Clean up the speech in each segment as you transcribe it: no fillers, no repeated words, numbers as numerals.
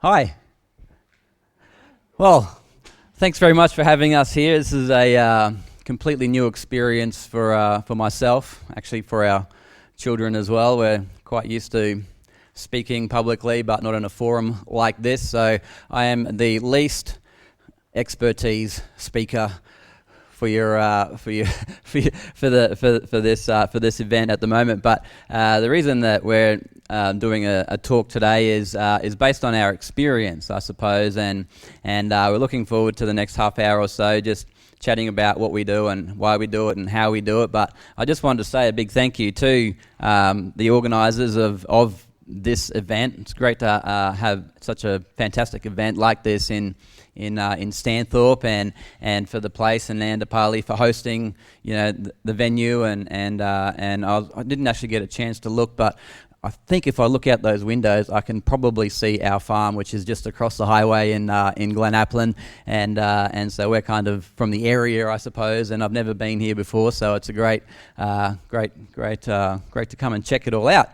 Hi. Well, thanks very much for having us here. This is a completely new experience for myself, actually for our children as well. We're quite used to speaking publicly, but not in a forum like this. So I am the least expertise speaker for this event at the moment. But the reason that we're doing a talk today is based on our experience, I suppose, and we're looking forward to the next half hour or so, just chatting about what we do and why we do it and how we do it. But I just wanted to say a big thank you to the organisers of this event. It's great to have such a fantastic event like this in Stanthorpe, and for the place and Nandapali for hosting, the venue, and I didn't actually get a chance to look, but I think if I look out those windows, I can probably see our farm, which is just across the highway in Glenaplin, and so we're kind of from the area, I suppose, and I've never been here before, so it's a great to come and check it all out.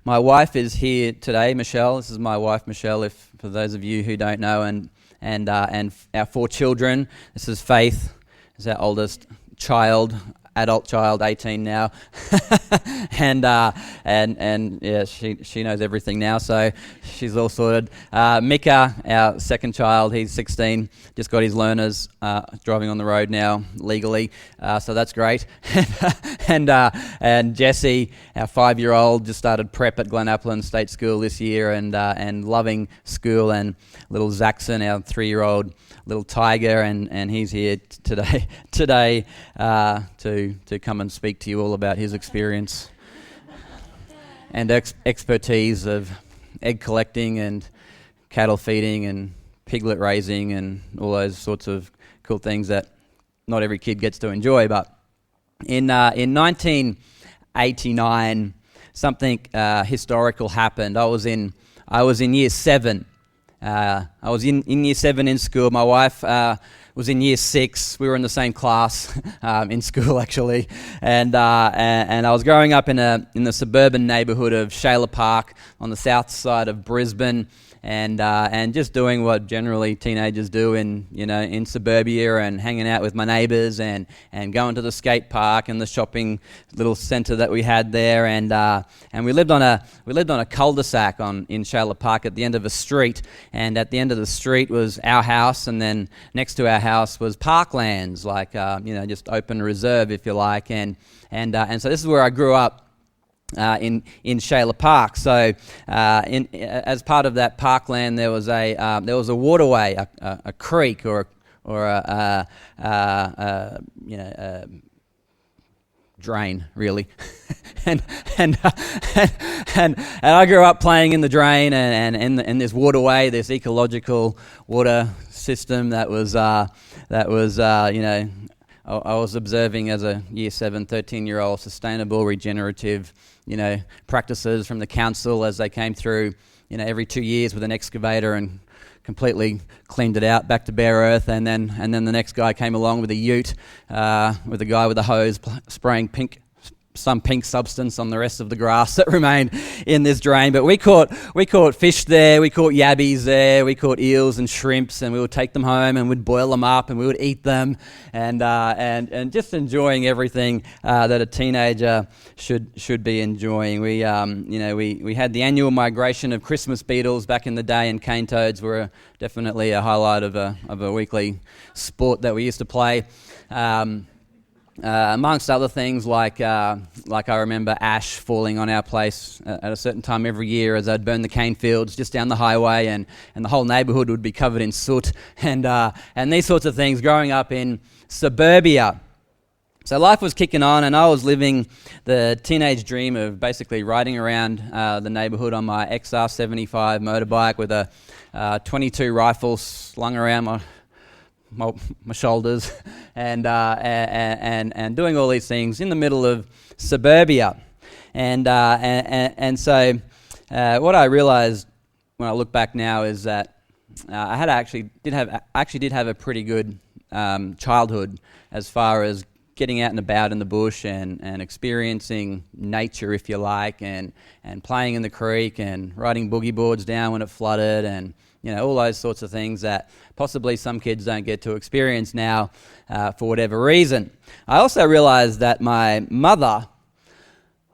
My wife is here today, Michelle. This is my wife, Michelle, for those of you who don't know, and our 4 children. This is Faith, is our oldest child, adult child, 18 now, and yeah, she knows everything now, so she's all sorted. Mika, our second child, he's 16, just got his learners, driving on the road now legally, so that's great. And Jesse, our 5-year-old, just started prep at Glenaplin State School this year, and loving school. And little Zaxon, our 3-year-old little tiger, and he's here today to come and speak to you all about his experience and expertise of egg collecting and cattle feeding and piglet raising and all those sorts of cool things that not every kid gets to enjoy. But in 1989, something historical happened. I was in year 7. I was in year 7 in school. My wife was in year 6. We were in the same class in school, actually, and I was growing up in the suburban neighbourhood of Shayla Park on the south side of Brisbane, and just doing what generally teenagers do in suburbia, and hanging out with my neighbours, and going to the skate park and the shopping little centre that we had there, and we lived on a cul-de-sac in Shayla Park at the end of a street, and at the end of the street was our house, and then next to our house was parklands, like just open reserve, if you like, and so this is where I grew up. In Shayla Park. So as part of that parkland, there was a waterway, a creek, or a drain, really. and I grew up playing in the drain and in this waterway, this ecological water system that was I was observing as a year 7, 13-year-old sustainable, regenerative, practices from the council as they came through, every 2 years with an excavator and completely cleaned it out back to bare earth. And then the next guy came along with a ute, with a guy with a hose spraying some pink substance on the rest of the grass that remained in this drain. But we caught fish there, we caught yabbies there, we caught eels and shrimps, and we would take them home and we'd boil them up and we would eat them, and just enjoying everything that a teenager should be enjoying. We had the annual migration of Christmas beetles back in the day, and cane toads were definitely a highlight of a weekly sport that we used to play. Amongst other things, like I remember ash falling on our place at a certain time every year as I'd burn the cane fields just down the highway, and the whole neighbourhood would be covered in soot, and these sorts of things growing up in suburbia. So life was kicking on, and I was living the teenage dream of basically riding around the neighbourhood on my XR75 motorbike with a .22 rifle slung around my shoulders, and doing all these things in the middle of suburbia, and so what I realised when I look back now is that I actually did have a pretty good childhood as far as getting out and about in the bush and experiencing nature, if you like, and playing in the creek and riding boogie boards down when it flooded, and all those sorts of things that possibly some kids don't get to experience now for whatever reason. I also realized that my mother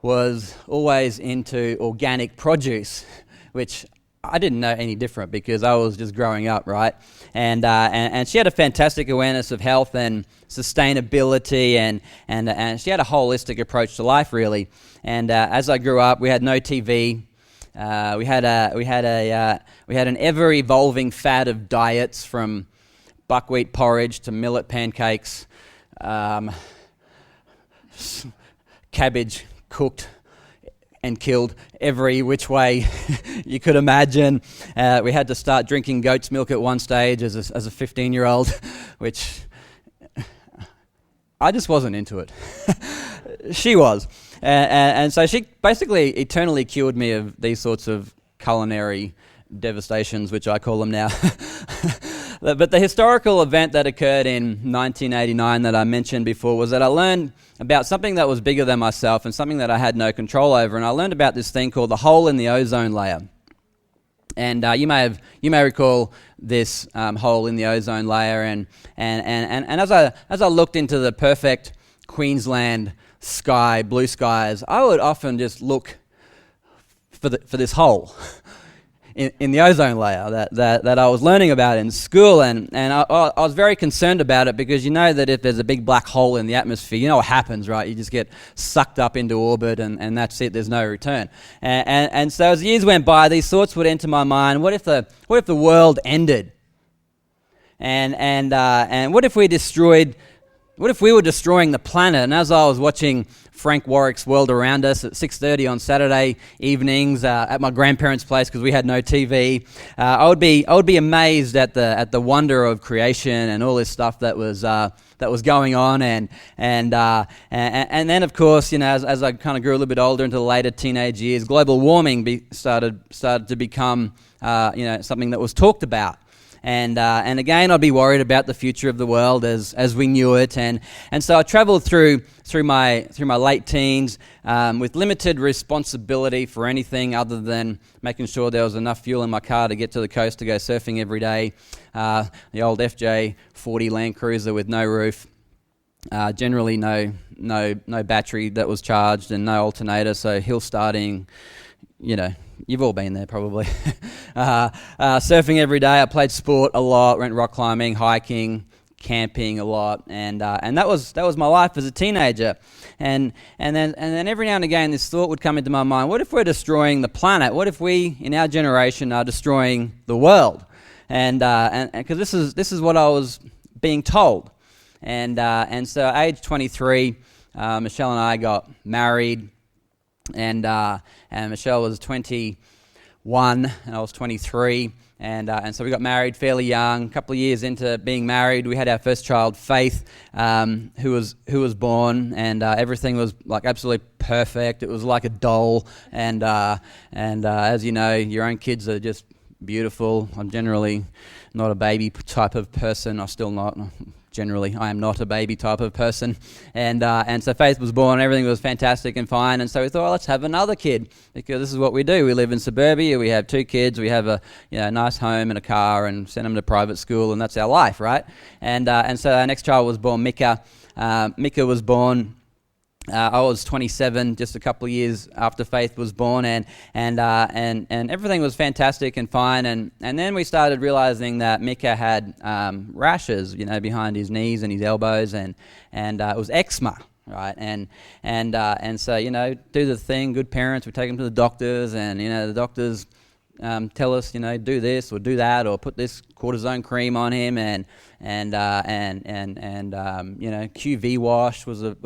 was always into organic produce, which I didn't know any different because I was just growing up, right? And she had a fantastic awareness of health and sustainability, and she had a holistic approach to life, really. And as I grew up, we had no TV. We had an ever evolving fad of diets, from buckwheat porridge to millet pancakes, cabbage cooked and killed every which way you could imagine. We had to start drinking goat's milk at one stage as a 15-year-old, which I just wasn't into it. She was. And so she basically eternally cured me of these sorts of culinary devastations, which I call them now. But the historical event that occurred in 1989 that I mentioned before was that I learned about something that was bigger than myself and something that I had no control over. And I learned about this thing called the hole in the ozone layer. And you may recall this hole in the ozone layer. And as I looked into the perfect Queensland sky, blue skies, I would often just look for this hole in the ozone layer that I was learning about in school, and I was very concerned about it, because that if there's a big black hole in the atmosphere, what happens, right? You just get sucked up into orbit, and that's it. There's no return. And so as years went by, these thoughts would enter my mind. What if the world ended? And what if we destroyed? What if we were destroying the planet? And as I was watching Frank Warwick's World Around Us at 6:30 on Saturday evenings at my grandparents' place, because we had no TV, I would be amazed at the wonder of creation and all this stuff that was going on, and then of course, as I kind of grew a little bit older into the later teenage years, global warming started to become something that was talked about. And again, I'd be worried about the future of the world as we knew it, and so I travelled through my late teens with limited responsibility for anything other than making sure there was enough fuel in my car to get to the coast to go surfing every day. The old FJ40 Land Cruiser with no roof, generally no battery that was charged, and no alternator, so hill starting. You've all been there probably. Surfing every day. I played sport a lot, went rock climbing, hiking, camping a lot, and that was my life as a teenager. And then every now and again, this thought would come into my mind: what if we're destroying the planet? What if we, in our generation, are destroying the world? And because this is what I was being told. And so at age 23, Michelle and I got married. And Michelle was 21 and I was 23, and so we got married fairly young. A couple of years into being married, we had our first child, Faith, who was born, and everything was like absolutely perfect. It was like a doll, and as you know, your own kids are just beautiful. I'm generally not a baby type of person. I'm still not. Generally, I am not a baby type of person, and so Faith was born. Everything was fantastic and fine, and so we thought, let's have another kid, because this is what we do. We live in suburbia. We have 2 kids. We have a nice home and a car, and send them to private school, and that's our life, right? And so our next child was born, Mika. Mika was born. I was 27, just a couple of years after Faith was born, and everything was fantastic and fine, and then we started realizing that Mika had rashes, behind his knees and his elbows, and it was eczema, right? And so do the thing, good parents, we take him to the doctors, and the doctors tell us, do this or do that, or put this cortisone cream on him, and QV wash was a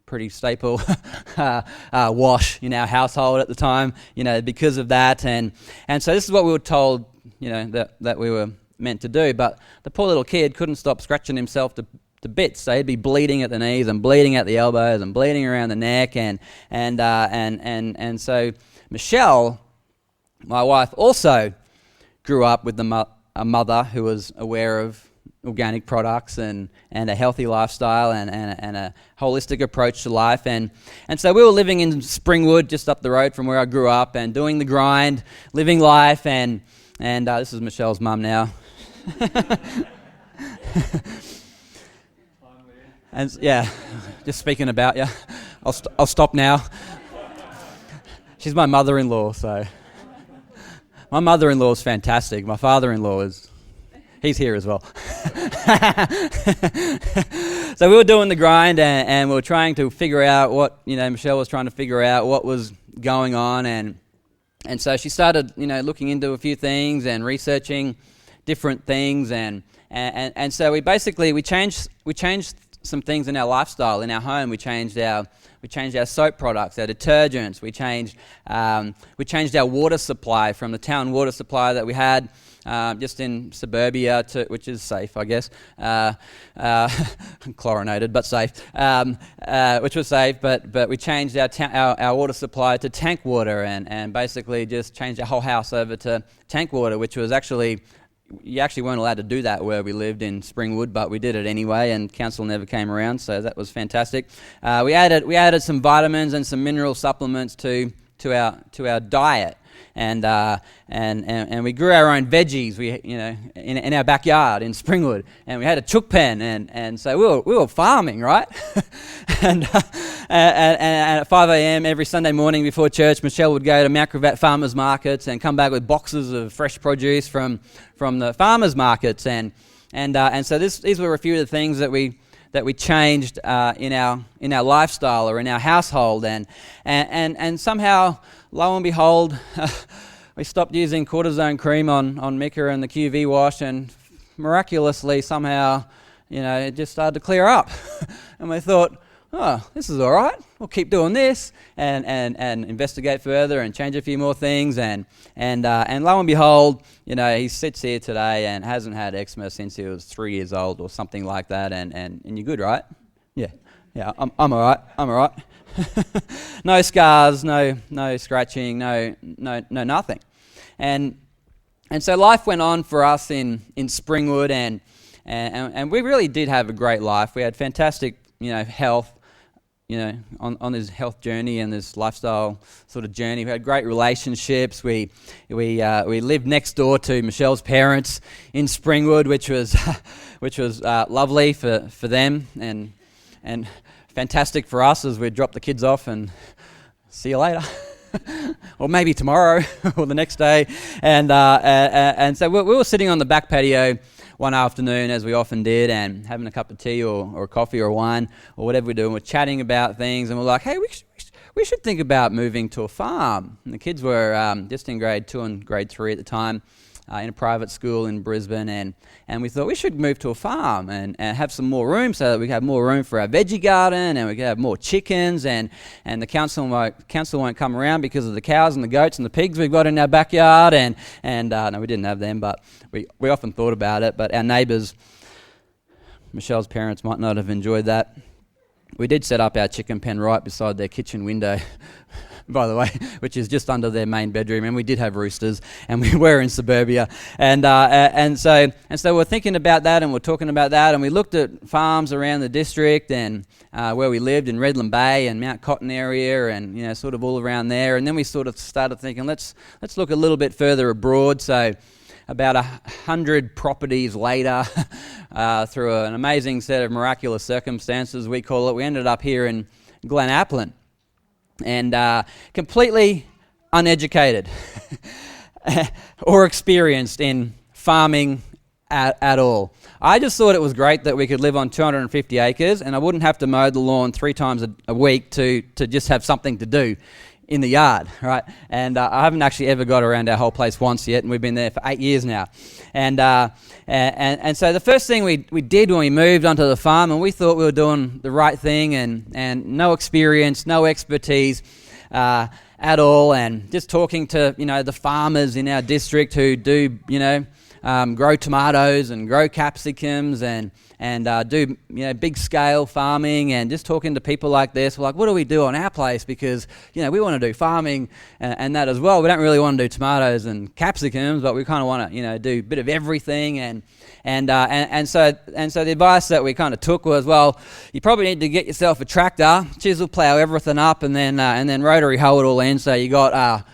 pretty staple wash in our household at the time, because of that, and so this is what we were told, that we were meant to do. But the poor little kid couldn't stop scratching himself to bits. So he'd be bleeding at the knees and bleeding at the elbows and bleeding around the neck, and so Michelle, my wife, also grew up with a mother who was aware of organic products and a healthy lifestyle and a holistic approach to life. And so we were living in Springwood, just up the road from where I grew up, and doing the grind, living life. And this is Michelle's mum now. And yeah, just speaking about you. I'll stop now. She's my mother-in-law, so my mother-in-law is fantastic. My father-in-law he's here as well. So we were doing the grind, and we were trying to figure out what, Michelle was trying to figure out what was going on, and so she started, looking into a few things and researching different things, and so we changed some things in our lifestyle, in our home. We changed our soap products, our detergents. We changed our water supply from the town water supply that we had just in suburbia, which is safe, I guess, chlorinated but safe, which was safe. But we changed our water supply to tank water, and basically just changed our whole house over to tank water, which was actually. You actually weren't allowed to do that where we lived in Springwood, but we did it anyway, and council never came around, so that was fantastic. We added some vitamins and some mineral supplements to our diet, and we grew our own veggies. In our backyard in Springwood, and we had a chook pen, and so we were farming, right? and at 5 a.m. every Sunday morning before church, Michelle would go to Macrovat farmers markets and come back with boxes of fresh produce from the farmers markets, and so these were a few of the things that we changed in our lifestyle or in our household, and somehow, lo and behold, we stopped using cortisone cream on Mika and the QV wash, and miraculously somehow, it just started to clear up. And we thought, oh, this is all right. We'll keep doing this and investigate further and change a few more things. And lo and behold, he sits here today and hasn't had eczema since he was 3 years old or something like that. And you're good, right? Yeah, I'm all right. I'm all right. No scars, no scratching, no nothing. And so life went on for us in Springwood, and we really did have a great life. We had fantastic, health, on this health journey and this lifestyle sort of journey. We had great relationships. We lived next door to Michelle's parents in Springwood, which was lovely for them and fantastic for us as we dropped the kids off and see you later. Or maybe tomorrow or the next day. And so we were sitting on the back patio one afternoon, as we often did, and having a cup of tea or a coffee or wine or whatever we're doing. We're chatting about things, and we're like, hey, we should think about moving to a farm. And the kids were just in grade 2 and grade 3 at the time, in a private school in Brisbane, and we thought we should move to a farm and have some more room so that we have more room for our veggie garden, and we could have more chickens, and the council won't come around because of the cows and the goats and the pigs we've got in our backyard, and no, we didn't have them, but we often thought about it. But our neighbours, Michelle's parents, might not have enjoyed that. We did set up our chicken pen right beside their kitchen window, by the way, which is just under their main bedroom, and we did have roosters, and we were in suburbia, and so we're thinking about that, and we're talking about that, and we looked at farms around the district, and where we lived in Redland Bay and Mount Cotton area, and sort of all around there, and then we sort of started thinking, let's look a little bit further abroad. So about 100 properties later, through an amazing set of miraculous circumstances, we call it, we ended up here in Glen Applin. And completely uneducated or experienced in farming at all. I just thought it was great that we could live on 250 acres and I wouldn't have to mow the lawn 3 times a week to just have something to do in the yard, right? And I haven't actually ever got around our whole place once yet, and we've been there for 8 years now. And so the first thing we did when we moved onto the farm, and we thought we were doing the right thing, and no experience, no expertise at all, and just talking to the farmers in our district who do grow tomatoes and grow capsicums and do big scale farming, and just talking to people like this. We're like, what do we do on our place? Because we want to do farming and that as well. We don't really want to do tomatoes and capsicums, but we kind of want to do a bit of everything. And so the advice that we kind of took was, well, you probably need to get yourself a tractor, chisel plow everything up, and then rotary hoe it all in, so you got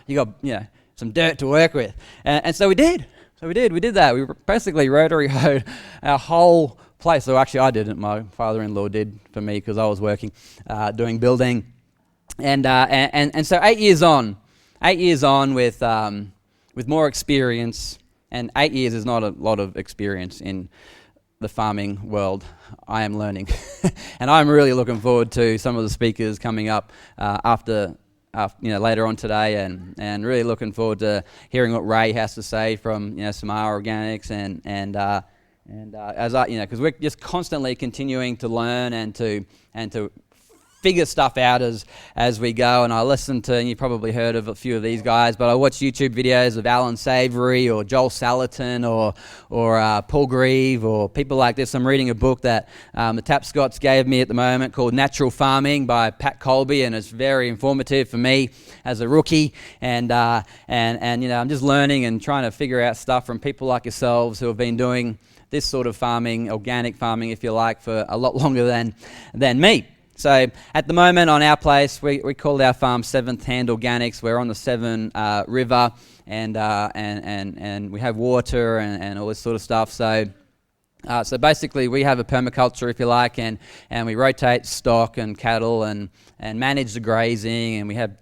some dirt to work with. And so we did. We did that. We basically rotary hoed our whole place. So actually I didn't. My father-in-law did for me because I was working, doing building. And so 8 years on with more experience, and 8 years is not a lot of experience in the farming world. I am learning. And I'm really looking forward to some of the speakers coming up after later on today, and really looking forward to hearing what Ray has to say from Samara Organics, and as I because we're just constantly continuing to learn and to figure stuff out as we go. And I listen to, and you probably heard of a few of these guys, but I watch YouTube videos of Alan Savory or Joel Salatin or Paul Grieve or people like this. I'm reading a book that the Tapscots gave me at the moment called Natural Farming by Pat Colby, and it's very informative for me as a rookie. And I'm just learning and trying to figure out stuff from people like yourselves who have been doing this sort of farming, organic farming, if you like, for a lot longer than me. So at the moment on our place, we call our farm Seventh Hand Organics. We're on the Severn River, and we have water and all this sort of stuff. So basically we have a permaculture, if you like, and we rotate stock and cattle and manage the grazing, and we have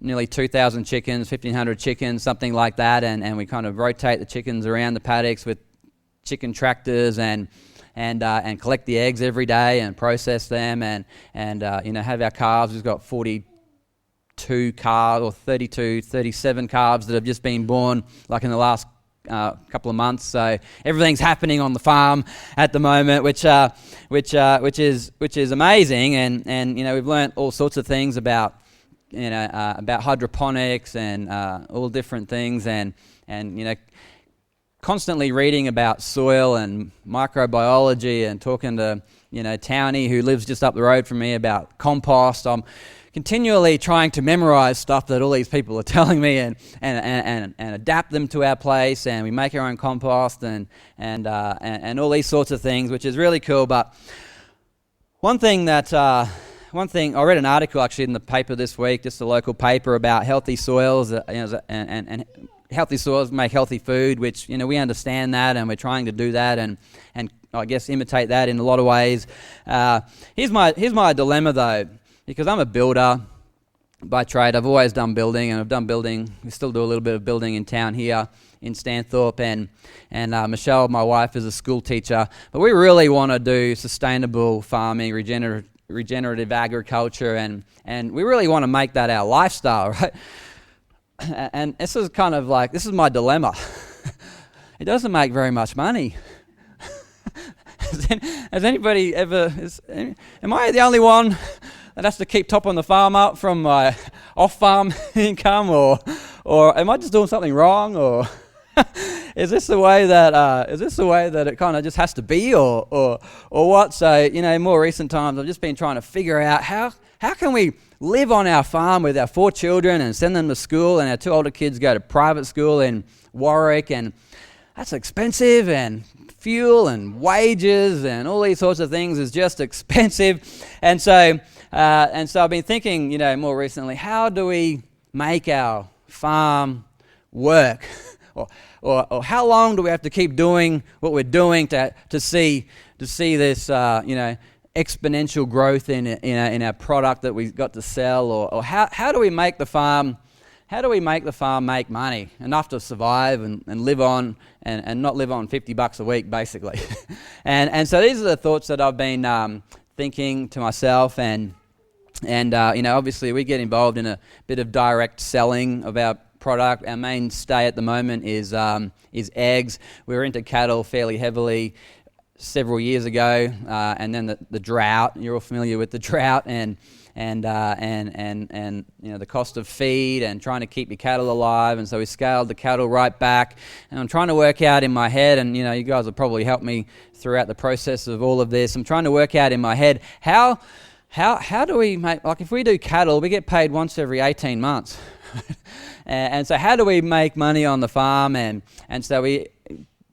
nearly 2,000 chickens, 1,500 chickens, something like that, and we kind of rotate the chickens around the paddocks with chicken tractors and collect the eggs every day and process them, and have our calves. We've got 42 calves, or 37 calves that have just been born like in the last couple of months. So everything's happening on the farm at the moment, which is amazing, and we've learnt all sorts of things about hydroponics and all different things, and constantly reading about soil and microbiology, and talking to Townie, who lives just up the road from me, about compost. I'm continually trying to memorize stuff that all these people are telling me, and adapt them to our place, and we make our own compost and all these sorts of things, which is really cool. But one thing I read an article actually in the paper this week, just a local paper, about healthy soils, and healthy soils make healthy food, which we understand that, and we're trying to do that, and I guess imitate that in a lot of ways. Here's my dilemma though, because I'm a builder by trade. I've always done building, and I've done building. We still do a little bit of building in town here in Stanthorpe, and Michelle, my wife, is a school teacher. But we really want to do sustainable farming, regenerative agriculture, and we really want to make that our lifestyle, right? And this is kind of like, this is my dilemma. It doesn't make very much money. Has anybody ever, am I the only one that has to keep topping the farm up from my off-farm income, or am I just doing something wrong, or is this the way that it kind of just has to be, or what? So more recent times I've just been trying to figure out how can we live on our farm with our 4 children and send them to school, and our 2 older kids go to private school in Warwick, and that's expensive, and fuel and wages and all these sorts of things is just expensive. And so I've been thinking, more recently, how do we make our farm work? Or how long do we have to keep doing what we're doing to see this exponential growth in our product that we've got to sell, or how do we make the farm make money enough to survive and live on, and not live on $50 a week basically. and so these are the thoughts that I've been thinking to myself, and obviously we get involved in a bit of direct selling of our product. Our mainstay at the moment is eggs. We were into cattle fairly heavily several years ago, and then the drought. You're all familiar with the drought, and and the cost of feed and trying to keep your cattle alive. And so we scaled the cattle right back. And I'm trying to work out in my head, and you guys will probably help me throughout the process of all of this. I'm trying to work out in my head how do we make, like if we do cattle, we get paid once every 18 months. And so how do we make money on the farm? And so we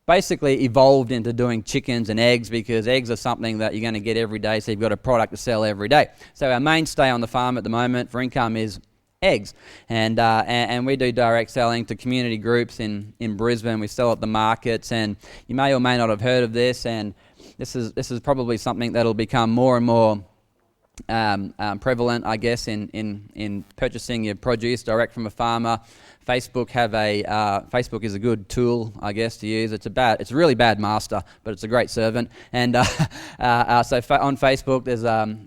basically evolved into doing chickens and eggs, because eggs are something that you're going to get every day, so you've got a product to sell every day. So our mainstay on the farm at the moment for income is eggs, and we do direct selling to community groups in Brisbane. We sell at the markets, and you may or may not have heard of this, and this is probably something that'll become more and more prevalent, I guess, in purchasing your produce direct from a farmer. Facebook is a good tool, I guess, to use. It's a really bad master, but it's a great servant. And on Facebook, there's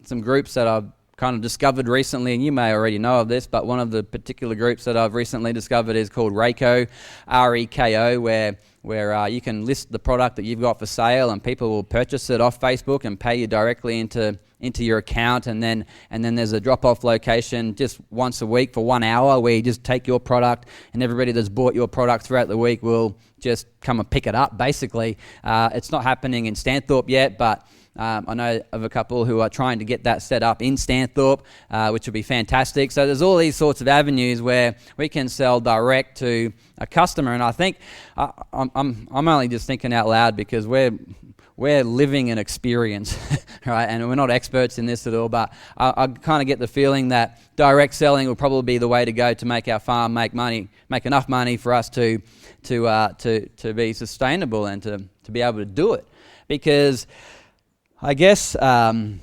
some groups that I've kind of discovered recently, and you may already know of this, but one of the particular groups that I've recently discovered is called Repo, R-E-K-O, where you can list the product that you've got for sale, and people will purchase it off Facebook and pay you directly into your account, and then there's a drop-off location just once a week for 1 hour where you just take your product, and everybody that's bought your product throughout the week will just come and pick it up, basically. It's not happening in Stanthorpe yet, but I know of a couple who are trying to get that set up in Stanthorpe, which would be fantastic. So there's all these sorts of avenues where we can sell direct to a customer, and I think I'm only just thinking out loud because we're living an experience, right? And we're not experts in this at all, but I kind of get the feeling that direct selling will probably be the way to go to make our farm make enough money for us to be sustainable and to be able to do it, because I guess in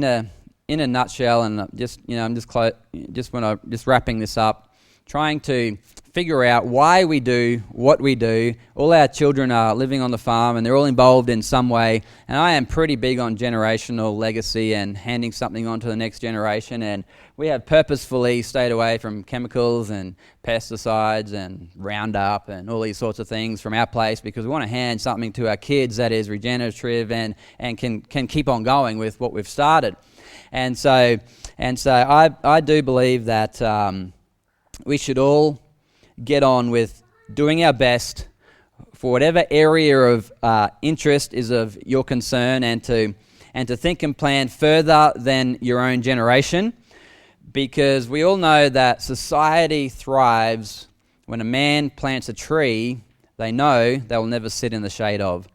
a nutshell, and I'm just wrapping this up, trying to figure out why we do what we do. All our children are living on the farm, and they're all involved in some way. And I am pretty big on generational legacy and handing something on to the next generation. And we have purposefully stayed away from chemicals and pesticides and Roundup and all these sorts of things from our place, because we want to hand something to our kids that is regenerative and can keep on going with what we've started. And so I do believe that we should all get on with doing our best for whatever area of interest is of your concern, and to think and plan further than your own generation, because we all know that society thrives when a man plants a tree they know they will never sit in the shade of.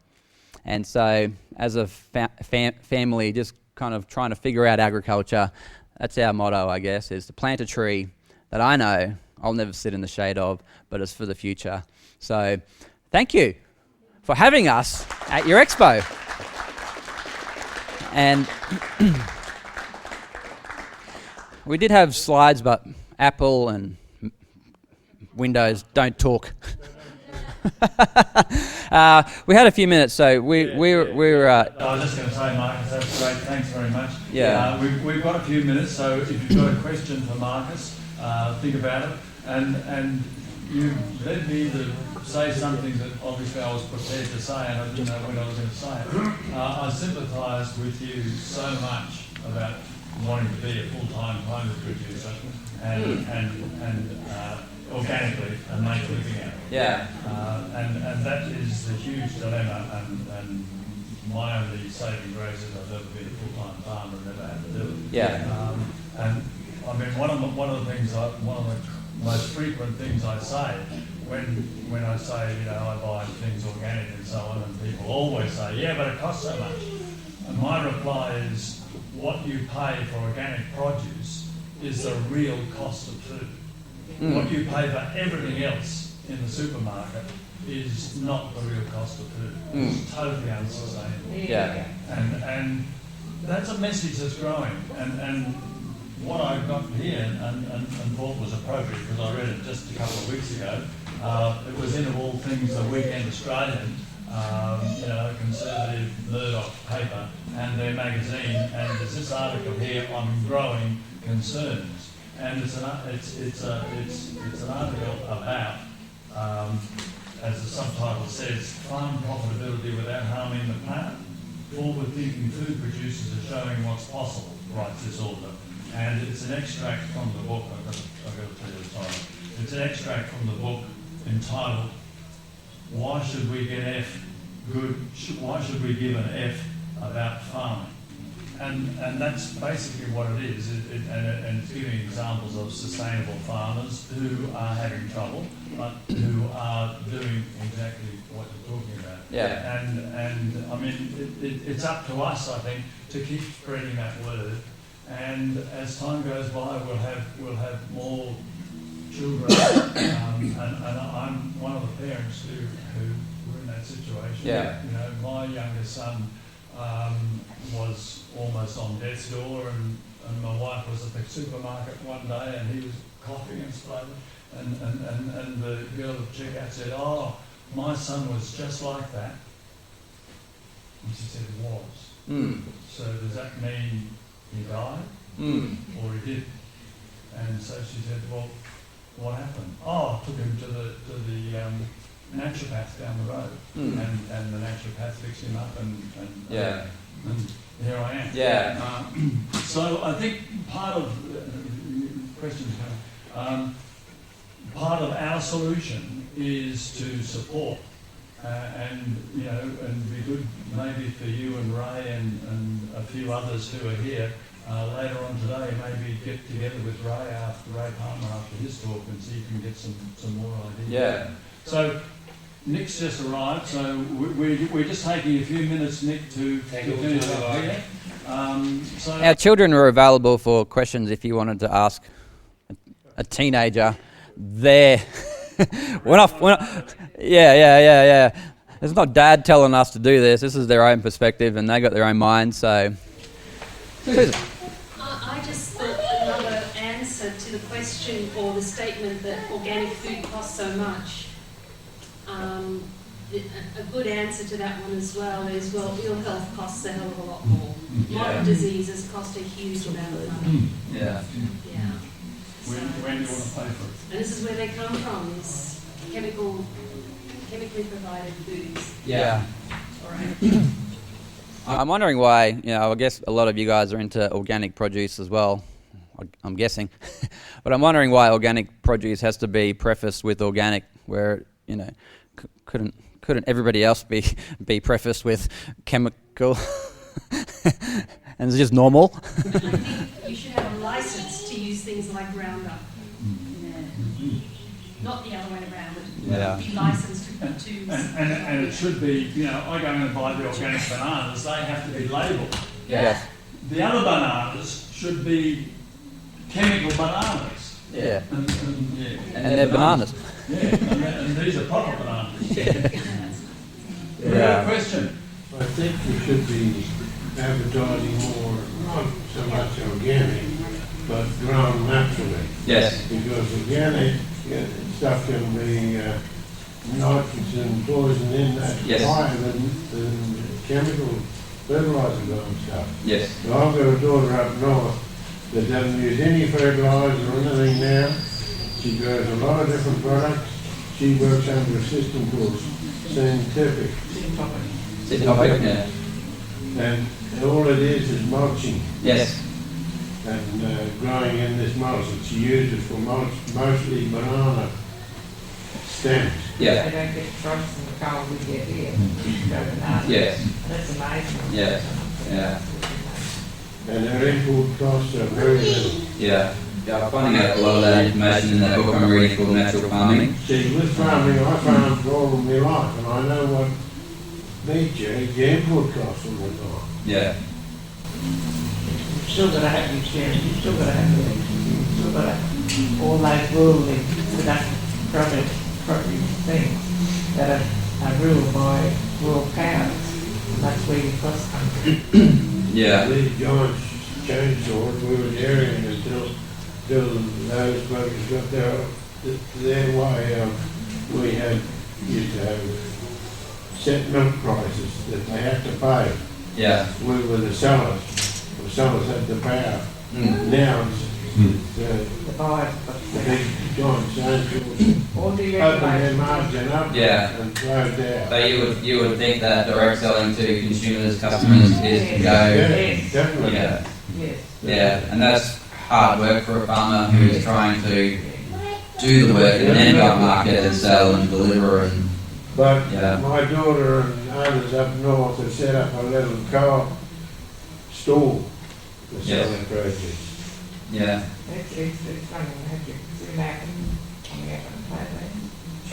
And so as a family, just kind of trying to figure out agriculture, that's our motto, I guess, is to plant a tree that I know I'll never sit in the shade of, but it's for the future. So thank you for having us at your Expo. And we did have slides, but Apple and Windows don't talk. We had a few minutes, so we were. I was just going to say, Markus, that's great. Thanks very much. Yeah. We've got a few minutes, so if you've got a question for Markus, think about it. And you led me to say something that obviously I was prepared to say, and I didn't know when I was going to say it. I sympathise with you so much about wanting to be a full-time climate producer and organically and make a living out of it. Yeah. And that is the huge dilemma, and my only saving grace is I've never been a full-time farmer and never had to do it. Yeah. And I mean, one of the most frequent things I say when I say, I buy things organic and so on, and people always say, yeah, but it costs so much. And my reply is, what you pay for organic produce is the real cost of food. What you pay for everything else in the supermarket is not the real cost of food. It's totally unsustainable. Yeah. And that's a message that's growing. And what I've got here, and thought was appropriate because I read it just a couple of weeks ago, it was in, of all things, the Weekend Australian, conservative Murdoch paper and their magazine, and there's this article here on growing concerns, and it's an article about, as the subtitle says, farm profitability without harming the planet. forward-thinking food producers are showing what's possible, writes this author. And it's an extract from the book, I've got to tell you the title. It's an extract from the book entitled, Why Should We Get F Good? Why Should We Give an F About Farming? And that's basically what it is, and it's giving examples of sustainable farmers who are having trouble, but who are doing exactly what you're talking about. Yeah. And I mean, it's up to us, I think, to keep spreading that word. And as time goes by, we'll have more children. And I'm one of the parents who were in that situation. Yeah. You know, my youngest son was almost on death's door, and my wife was at the supermarket one day, and he was coughing and spluttering, and the girl at the checkout said, "Oh, my son was just like that." And she said, "Was." So does that mean he died? Or he did? And so she said, "Well, what happened?" "Oh, I took him to the naturopath down the road, and the naturopath fixed him up, and here I am." Yeah. So I think part of part of our solution is to support and be good maybe for you and Ray and a few others who are here later on today. Maybe get together with Ray Palmer after his talk and see if you can get some more ideas. Yeah. So Nick's just arrived, so we're just taking a few minutes, Nick, to finish up here. Our children are available for questions if you wanted to ask a teenager. Yeah. It's not Dad telling us to do this. This is their own perspective, and they got their own mind. So, I just thought another answer to the question or the statement that organic food costs so much. A good answer to that one as well is, well, ill health costs a hell of a lot more. Modern diseases cost a huge amount of money. Yeah. When do you want to pay for it? And this is where they come from, is chemically provided foods. Yeah. All right. I'm wondering why, I guess a lot of you guys are into organic produce as well, I'm guessing. But I'm wondering why organic produce has to be prefaced with organic, where, couldn't everybody else be prefaced with chemical? And it's just normal? I think you should have a license to use things like Roundup. Not the other way around. Be licensed to. And it should be, I go in and buy the organic bananas, they have to be labelled. Yeah. The other bananas should be chemical bananas. Yeah. And they're bananas. Yeah, and these are proper bananas. Yeah. Question? I think we should be advertising more, not so much organic, but grown naturally. Yes. Because organic stuff can be nitrogen poison in that higher than chemical fertilizer grown stuff. Yes. So I've got a daughter up north that doesn't use any fertilizer or anything now. She grows a lot of different products. She works under a system called Stanthorpe. Yeah. And all it is mulching. Yes. And growing in this mulch. And she uses for mostly banana stems. Yeah. They don't get frost in the cold we get here. Yes. That's amazing. Yeah. Yeah. And her import costs are very little. Yeah. Yeah, I'm finding out a lot of that information in that book I'm reading called Natural Farming. See, with farming, I farmed for all of my life, and I know what meat you eat, the import costs all the time. Yeah. You've still got to have your shares, you've still got to have your you've still got to all those worldly product things that are ruled by world powers. And that's where your costs come from. Yeah. These giant chainsaws, we were dairying until those buggers got their way. We used to have set milk prices that they had to pay. Yeah. We were the sellers. The sellers had the power. Now The boys, but the big giant stones, all the open their regulations. margin up Yeah. and throw it down. So you would think that direct selling to consumers, customers is to go. Yes. Definitely. Yeah. Yes. Yeah, and that's hard work for a farmer who is trying to do the work and then go to market and sell and deliver and But Yeah. my daughter and others up north have set up a little co-op store for Yes. selling produce. yeah, It's running magic. It's American coming up on Thailand.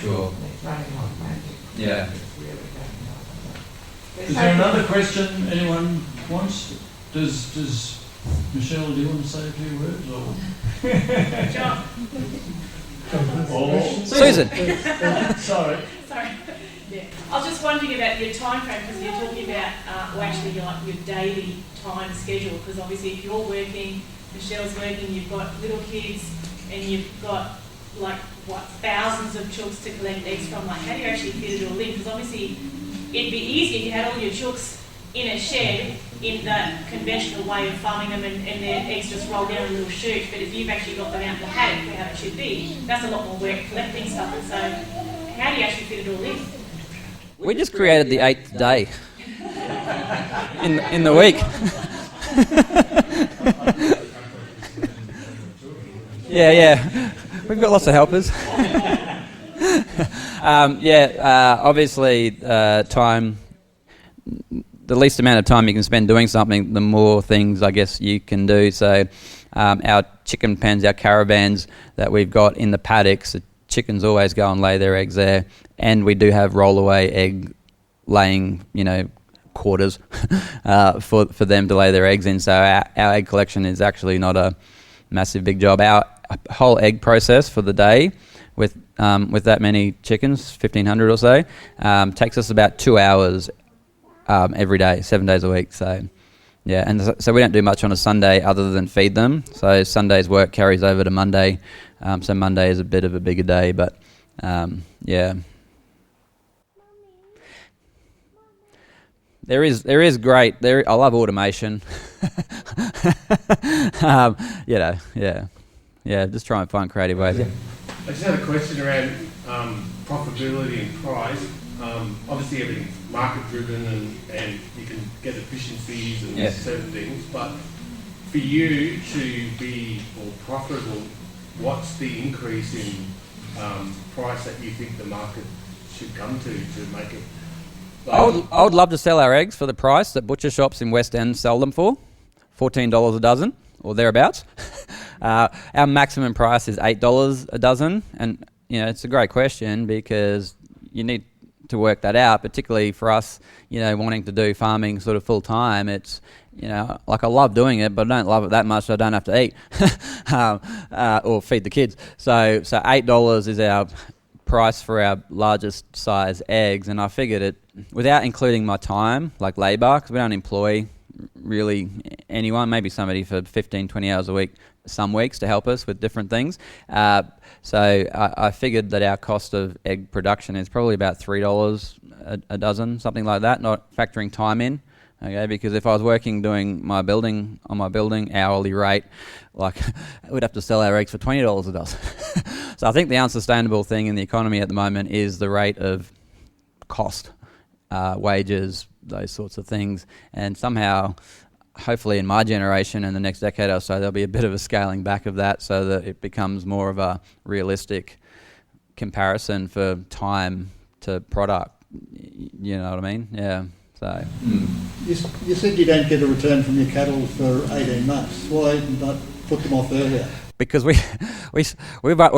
sure, It's running like magic. yeah. It's really running like magic. Is there another question anyone wants? Does Michelle, do you want to say a few words or? John, Susan, Sorry. sorry. Yeah. I was just wondering about your time frame, because you're talking about, well, actually, your daily time schedule, because obviously if you're working, Michelle's working, you've got little kids, and you've got, like, what, thousands of chooks to collect eggs from. Like, how do you actually fit it all in? Because obviously it'd be easier if you had all your chooks in a shed in the conventional way of farming them and their eggs just roll down a little chute. But if you've actually got them out in the paddock where how it should be, that's a lot more work collecting stuff. And so how do you actually fit it all in? we just created the 8th day in the week. yeah, we've got lots of helpers. Obviously, time. The least amount of time you can spend doing something, the more things I guess you can do. So our chicken pens, our caravans that we've got in the paddocks, the chickens always go and lay their eggs there. And we do have roll-away egg laying, quarters for them to lay their eggs in. So our egg collection is actually not a massive big job. Our whole egg process for the day with that many chickens, 1,500 or so, takes us about 2 hours every day, 7 days a week. So, yeah, and so we don't do much on a Sunday other than feed them. So Sunday's work carries over to Monday. So Monday is a bit of a bigger day, but yeah. There is great. I love automation. Just try and find creative ways. Yeah. I just had a question around profitability and price. Obviously everything's market driven and you can get efficiencies and Yes. certain things, but for you to be more profitable, what's the increase in price that you think the market should come to make it? I would love to sell our eggs for the price that butcher shops in West End sell them for, $14 a dozen or thereabouts. Our maximum price is $8 a dozen, and it's a great question because you need to work that out, particularly for us, wanting to do farming sort of full time. It's, like I love doing it, but I don't love it that much so I don't have to eat or feed the kids. So $8 is our price for our largest size eggs, and I figured it, without including my time, like labour, because we don't employ really anyone, maybe somebody for 15, 20 hours a week, some weeks to help us with different things. So I figured that our cost of egg production is probably about $3 a dozen, something like that, not factoring time in. Okay, because if I was working doing my building hourly rate, like we'd have to sell our eggs for $20 a dozen. So I think the unsustainable thing in the economy at the moment is the rate of cost, wages, those sorts of things, and somehow, hopefully in my generation and the next decade or so, there'll be a bit of a scaling back of that so that it becomes more of a realistic comparison for time to product. You know what I mean? Yeah. So. You said you don't get a return from your cattle for 18 months. Why not put them off earlier? Because we're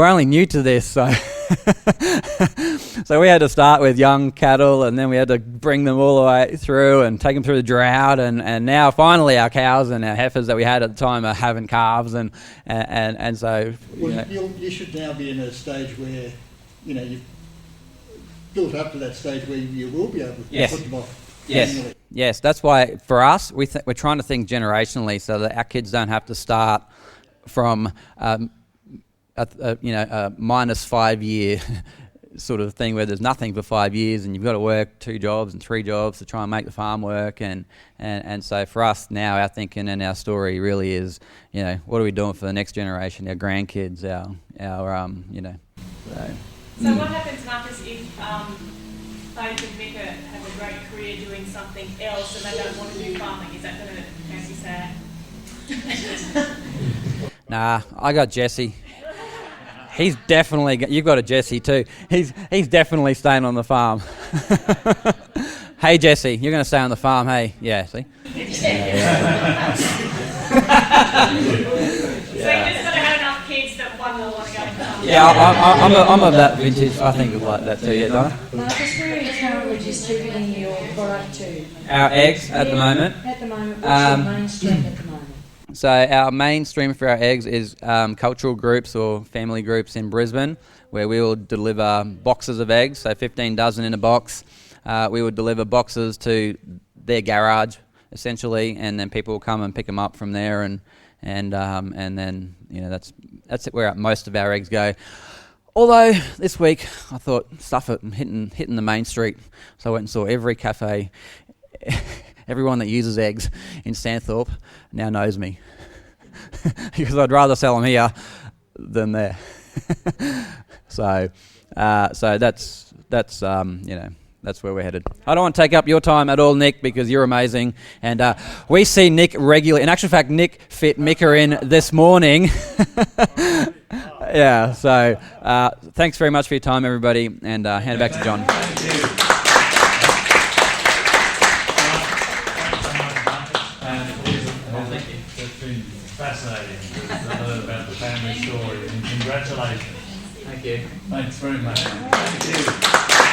only new to this, so so we had to start with young cattle, and then we had to bring them all the way through and take them through the drought, and now finally our cows and our heifers that we had at the time are having calves, and so. Well, you should now be in a stage where you've built up to that stage where you will be able to put them off. Yes. That's why for us we're trying to think generationally so that our kids don't have to start from a -5 year sort of thing where there's nothing for 5 years and you've got to work 2 jobs and 3 jobs to try and make the farm work. And so for us now, our thinking and our story really is, what are we doing for the next generation, our grandkids, our So what happens, Markus, if Faith and Mika have a great career doing something else and they don't want to do farming? Is that going to make you sad? Nah, I got Jesse. He's definitely, you've got a Jesse too. He's definitely staying on the farm. Hey Jesse, you're going to stay on the farm, hey? Yeah, see? So you just got to have enough kids that one will want to go to the farm. Yeah, I'm of that vintage. I think of like that too, yeah, Donna? Markus, where are you currently distributing your product to? Our eggs at the moment. At the moment, what's your mainstream at the moment? So our mainstream for our eggs is cultural groups or family groups in Brisbane, where we will deliver boxes of eggs, so 15 dozen in a box. We would deliver boxes to their garage, essentially, and then people will come and pick them up from there, and then that's where most of our eggs go. Although this week I thought, stuff it, I'm hitting the main street, so I went and saw every cafe. Everyone that uses eggs in Stanthorpe now knows me because I'd rather sell them here than there. So that's where we're headed. I don't want to take up your time at all, Nick, because you're amazing, and we see Nick regularly. In actual fact, Nick fit Mika in this morning. Yeah. So thanks very much for your time, everybody, and hand it back to John. It's been fascinating to learn about the family story, and congratulations. Thank you. Thanks very much. Thank you.